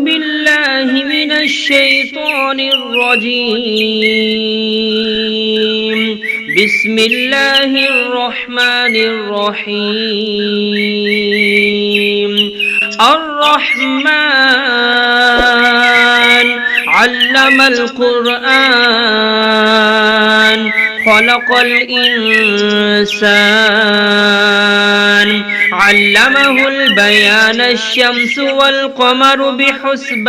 بالله من الشيطان الرجيم. بسم الله الرحمن الرحيم. الرحمن علم القرآن خلق الإنسان علمه البيان الشمس والقمر بحسبان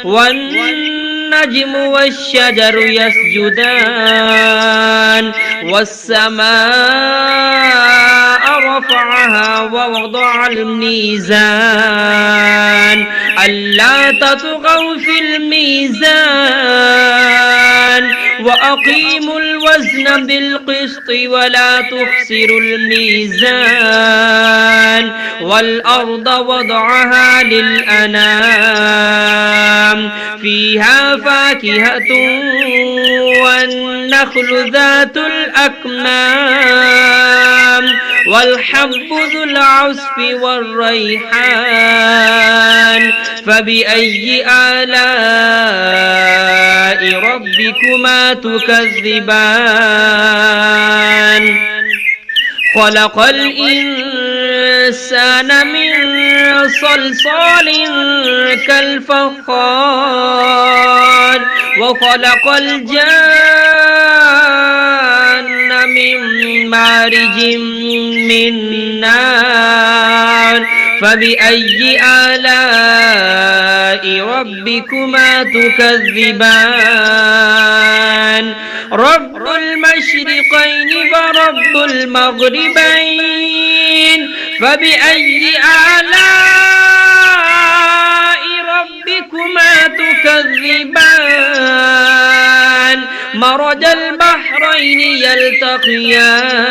والنجم والشجر يسجدان والسماء رفعها ووضع الميزان ألا تطغوا في الميزان وأقيموا الوزن بالقسط ولا تخسروا الميزان والأرض وضعها للأنام فيها فاكهة والنخل ذات الأكمام والحب ذو العصف والريحان فبأي آلاء ربكما تكذبان خلق الإنسان من صلصال كالفخار وخلق الجان من مارج من نار فبأي آلاء ربكما تكذبان رب المشرقين ورب المغربين فبأي آلاء ربكما تكذبان مرج البحرين يلتقيان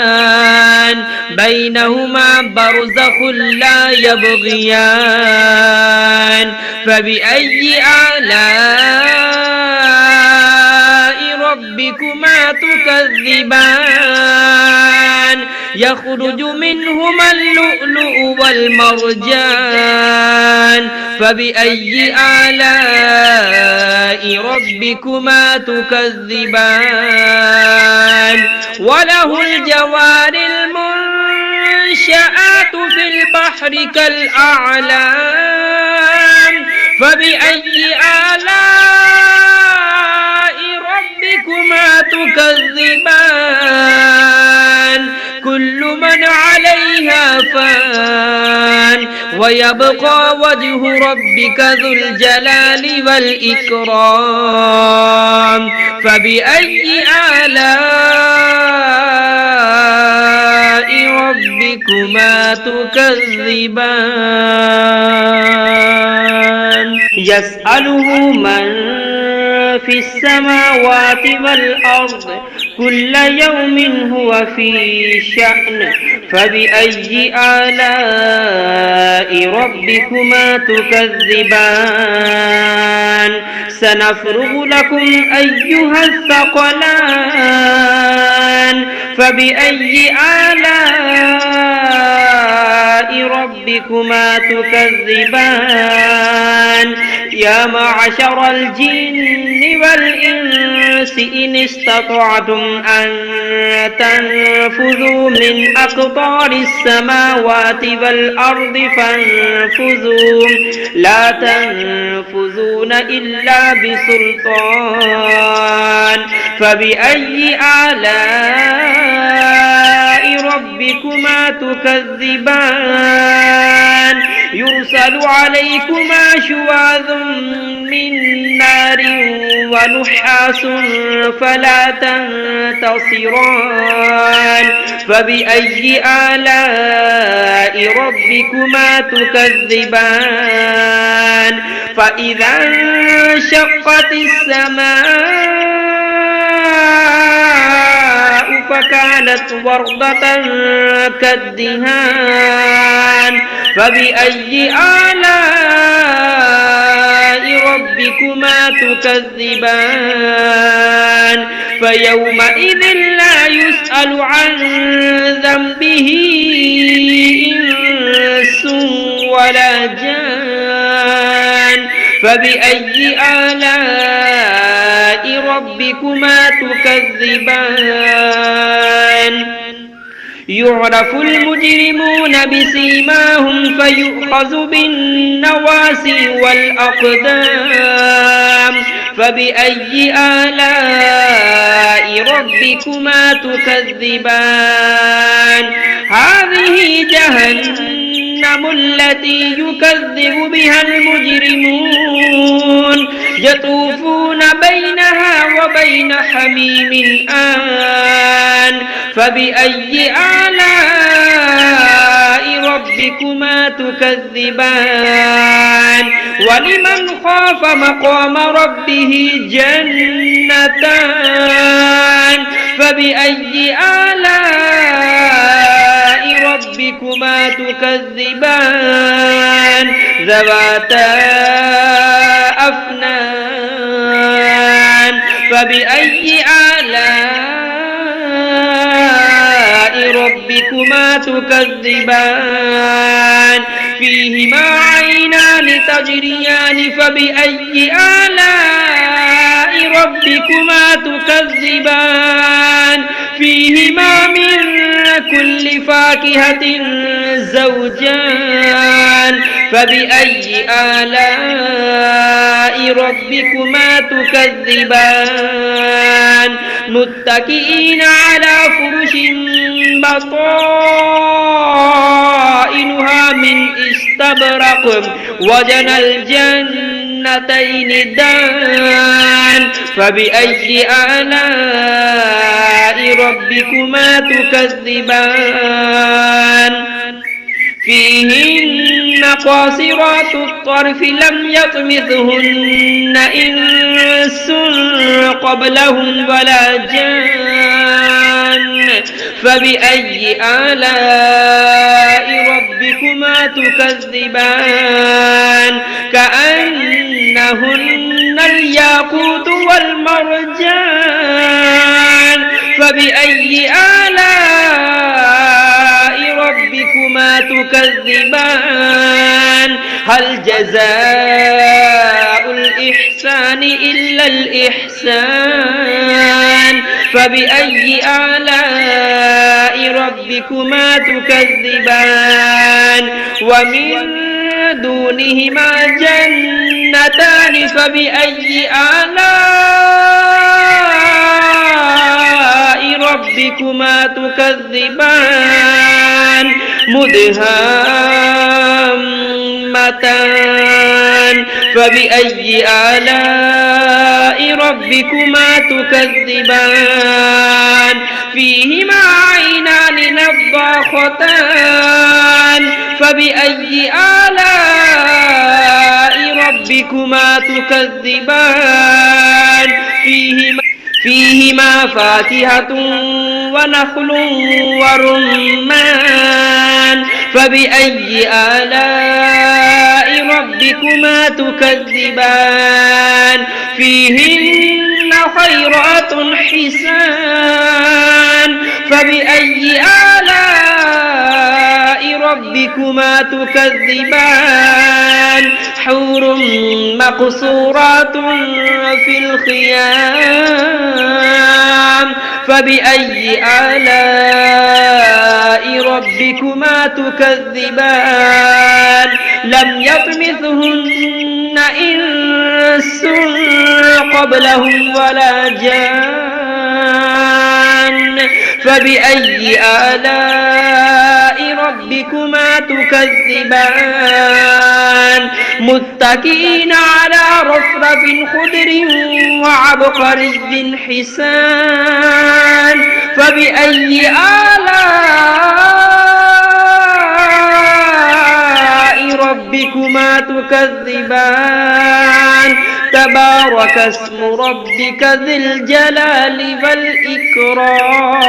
بينهما برزخ لا يبغيان فبأي آلاء ربكما تكذبان يخرج منهما اللؤلؤ والمرجان فبأي آلاء ربكما تكذبان وله الجوار المنشآت في البحر كالأعلام فبأي آلاء ربكما تكذبان كل من عليها فان ويبقى وجه ربك ذو الجلال والإكرام فبأي آلاء ربكما تكذبان يسأله من في السماوات والأرض كل يوم هو في شأن فبأي آلاء ربكما تكذبان سنفرغ لكم أيها الثقلان فبأي آلاء ربكما تكذبان يا معشر الجن والإنس إن استطعتم أن تنفذوا من أقطار السماوات والأرض فانفذوا لا تنفذون إلا بسلطان فبأي آلاء ربكما تكذبان يرسل عليكما شواظ من نار ونحاس فلا تنتصران فبأي آلاء ربكما تكذبان فإذا انشقت السماء فكانت وردة كالدهان فبأي آلاء ربكما تكذبان فيومئذ لا يسأل عن ذنبه إنس ولا جان فبأي آلاء ربكما تكذبان يعرف المجرمون بسيماهم فيؤخذ بالنواسي والأقدام فبأي آلاء ربكما تكذبان هذه جهنم التي يكذب بها المجرمون يطوفون بينها وبين حميم آن فبأي آلاء ربكما تكذبان ولمن خاف مقام ربه جنتان فبأي آلاء ربكما تكذبان ذواتا أفنان فبأي آلاء ربكما تكذبان فيهما عينان تجريان فبأي آلاء ربكما تكذبان فيهما من كل فاكهة زوجان فبأي آلاء ربكما تكذبان متكئين على فرش بطائنها من استبرق وجنى الجنتين دان فبأي آلاء ربكما تكذبان فيهن قاصرات الطرف لم يطمثهن إنس قبلهم ولا جان فبأي آلاء ربكما تكذبان كأنهن الياقوت والمرجان فبأي آلاء ربكما تكذبان هل جزاء الإحسان إلا الإحسان فبأي آلاء ربكما تكذبان ومن دونهما جنتان فبأي آلاء ربكما تكذبان مدهامتان فبأي آلاء ربكما تكذبان فيهما عينان نضاختان فبأي آلاء ربكما تكذبان فيهما فاكهة ونخل ورمان فبأي آلاء ربكما تكذبان فيهن خيرات حسان فبأي آلاء ربكما تكذبان حور مقصورات في الخيام فبأي آلاء ربكما تكذبان لم يطمثهن إنس قبلهم ولا جان فبأي آلاء ربكما تكذبان متكئين على رفرف خضر وعبقري حسان فبأي آلاء ربكما تكذبان تبارك اسم ربك ذي الجلال والإكرام